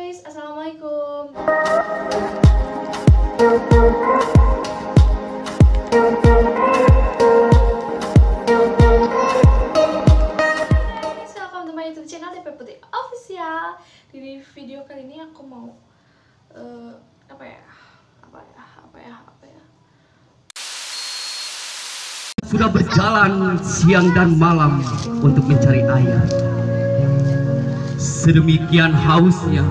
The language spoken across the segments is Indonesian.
guys, assalamualaikum. Welcome to my YouTube channel DP Putri Official. Di video kali ini aku mau apa ya? Sudah berjalan siang dan malam untuk mencari air. Sedemikian hausnya,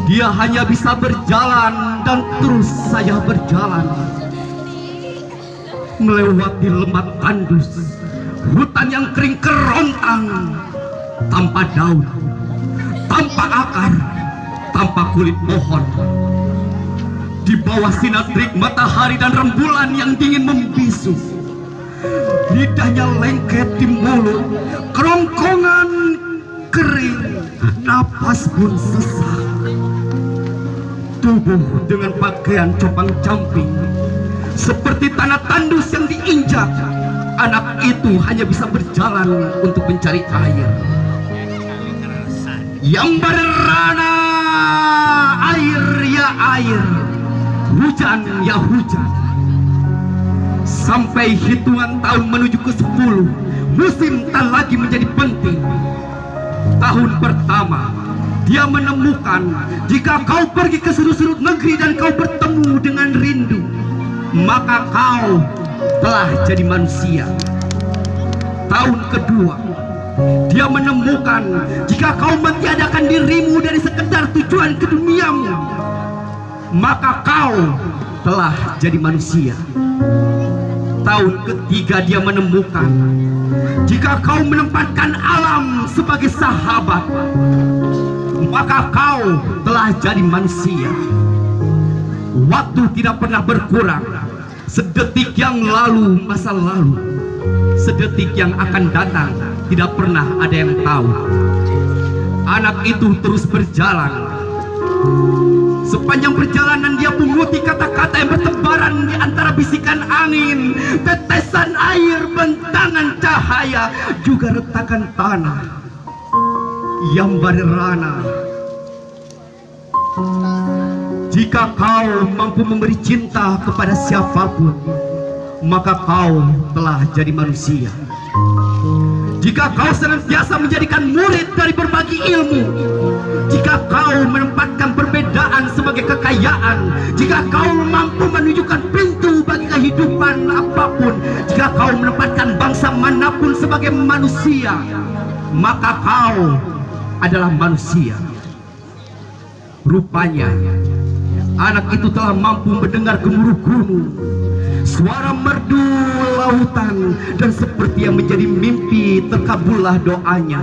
dia hanya bisa berjalan dan terus saja berjalan, melewati lemak tandus, hutan yang kering kerontang, tanpa daun, tanpa akar, tanpa kulit pohon. Di bawah sinar terik matahari dan rembulan yang dingin membisu, lidahnya lengket di mulut, kerongkongan kering, napas pun sesak. Tubuh dengan pakaian compang-camping, seperti tanah tandus yang diinjak. Anak itu hanya bisa berjalan untuk mencari air. Yang berrana, air ya air, hujan ya hujan. Sampai hitungan tahun menuju ke 10, musim tak lagi menjadi penting. Tahun pertama, dia menemukan jika kau pergi ke sudut-sudut negeri dan kau bertemu dengan rindu, maka kau telah jadi manusia. Tahun kedua, dia menemukan jika kau mentiadakan dirimu dari sekedar tujuan ke duniamu, maka kau telah jadi manusia. Tahun ketiga, dia menemukan jika kau menempatkan alam sebagai sahabat, maka kau telah jadi manusia. Waktu tidak pernah berkurang. Sedetik yang lalu masa lalu, sedetik yang akan datang tidak pernah ada yang tahu. Anak itu terus berjalan. Sepanjang perjalanan dia menguti kata-kata yang bertebaran di antara bisikan angin, tetesan air, bentangan cahaya, juga retakan tanah yang berrana. Jika kau mampu memberi cinta kepada siapapun, maka kau telah jadi manusia. Jika kau senantiasa menjadikan murid dari berbagai ilmu, jika kau menempatkan perbedaan sebagai kekayaan, jika kau mampu menunjukkan pintu bagi kehidupan apapun, jika kau menempatkan bangsa manapun sebagai manusia, maka kau adalah manusia. Rupanya anak itu telah mampu mendengar gemuruh gunung, suara merdu lautan, dan seperti yang menjadi mimpi terkabullah doanya.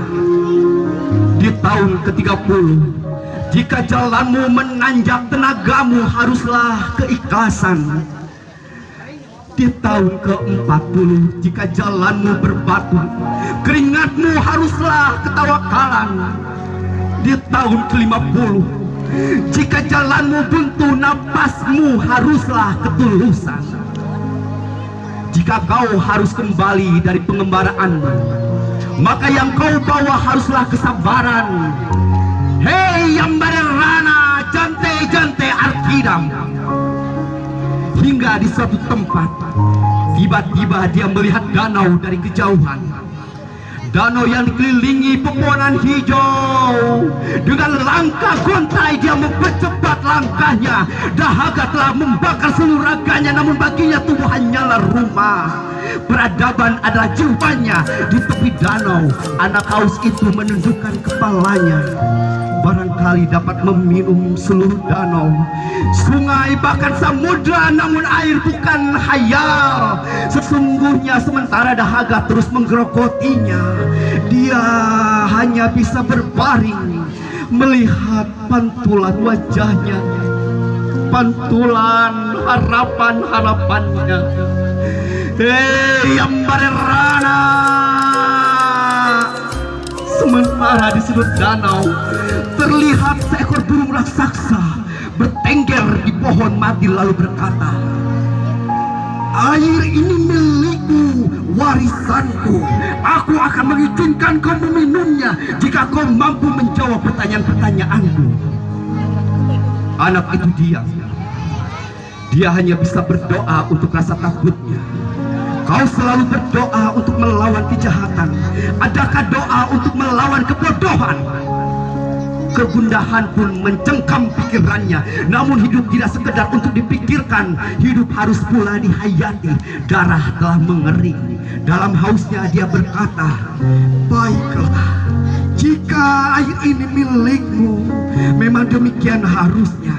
Di tahun ke-30, jika jalanmu menanjak, tenagamu haruslah keikhlasan. Di tahun ke-40, jika jalanmu berbatu, keringatmu haruslah ketawakalan. Di tahun ke-50, jika jalanmu buntu, napasmu haruslah ketulusan. Jika kau harus kembali dari pengembaraanmu, maka yang kau bawa haruslah kesabaran. Hei yang berrana, jante-jante arkidam. Hingga di suatu tempat, tiba-tiba dia melihat danau dari kejauhan. Danau yang dikelilingi pepohonan hijau. Dengan langkah gontai dia mempercepat langkahnya. Dahaga telah membakar seluruh raganya, namun baginya tubuh hanyalah rumah. Peradaban adalah jiwanya. Di tepi danau, anak haus itu menundukkan kepalanya. Barangkali dapat meminum seluruh danau, sungai, bahkan samudra, namun air bukan hayal. Sesungguhnya sementara dahaga terus menggerogotinya, dia hanya bisa berbaring melihat pantulan wajahnya, pantulan harapan-harapannya. Hei yang berrana. Sementara di sudut danau terlihat seekor burung raksasa bertengger di pohon mati lalu berkata, Air ini milikku, warisanku. Aku akan mengizinkan kau meminumnya jika kau mampu menjawab pertanyaan-pertanyaanku. Anak itu diam. Dia hanya bisa berdoa untuk rasa takutnya. Kau selalu berdoa untuk melawan kejahatan. Adakah doa untuk melawan kebodohan? Kegundahan pun mencengkam pikirannya. Namun hidup tidak sekedar untuk dipikirkan, hidup harus pula dihayati. Darah telah mengering. Dalam hausnya dia berkata, baiklah, jika air ini milikmu, memang demikian harusnya.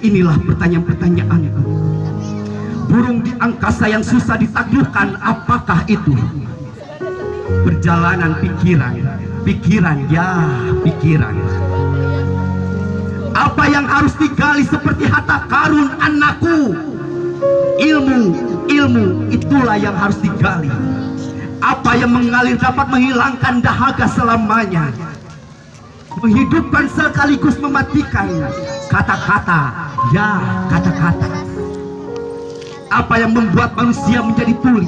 Inilah pertanyaan-pertanyaanku. Burung di angkasa yang susah ditaklukkan, apakah itu? Perjalanan pikiran, pikiran. Apa yang harus digali seperti harta karun anakku? Ilmu, itulah yang harus digali. Apa yang mengalir dapat menghilangkan dahaga selamanya, menghidupkan sekaligus mematikan. Kata-kata, ya kata-kata. Apa yang membuat manusia menjadi tuli,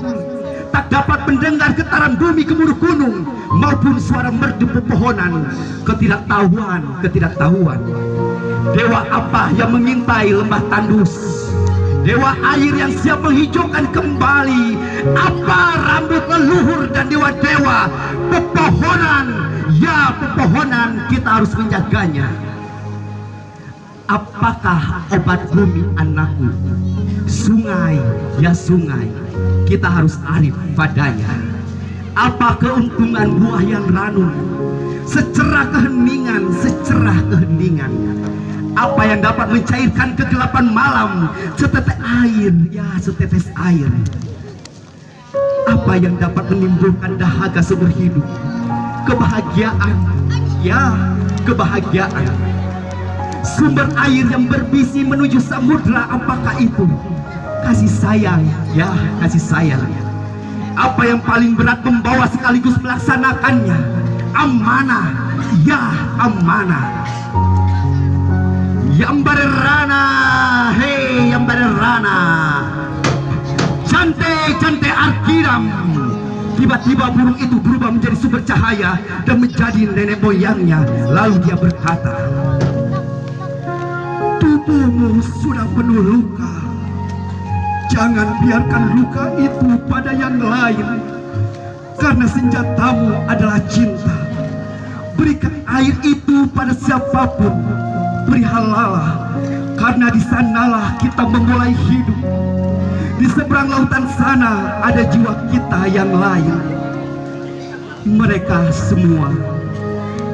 tak dapat mendengar getaran bumi gemuruh gunung maupun suara merdu pepohonan. Ketidaktahuan. Dewa apa yang mengintai lembah tandus? Dewa air yang siap menghijaukan kembali apa rambut leluhur dan dewa-dewa. Pepohonan, ya pepohonan, kita harus menjaganya. Apakah obat bumi anakku? Sungai, ya sungai, kita harus arif padanya. Apa keuntungan buah yang ranum? Secerah keheningan. Apa yang dapat mencairkan kegelapan malam? Setetes air, ya setetes air. Apa yang dapat menimbulkan dahaga seumur hidup? Kebahagiaan, ya kebahagiaan. Sumber air yang berbisi menuju samudra, apakah itu? Kasih sayang, ya kasih sayang. Apa yang paling berat membawa sekaligus melaksanakannya? Amanah, ya amanah. Yambarerana, hei Yambarerana, cantik Arkiram. Tiba-tiba burung itu berubah menjadi sumber cahaya dan menjadi nenek moyangnya. Lalu dia berkata, tubuhmu sudah penuh luka. Jangan biarkan luka itu pada yang lain, karena senjatamu adalah cinta. Berikan air itu pada siapapun. Beri halalah, karena di sanalah kita memulai hidup. Di seberang lautan sana ada jiwa kita yang lain. Mereka semua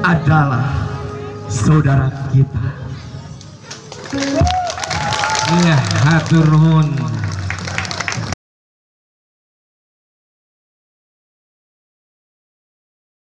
adalah saudara kita. Iya, hatur nuhun.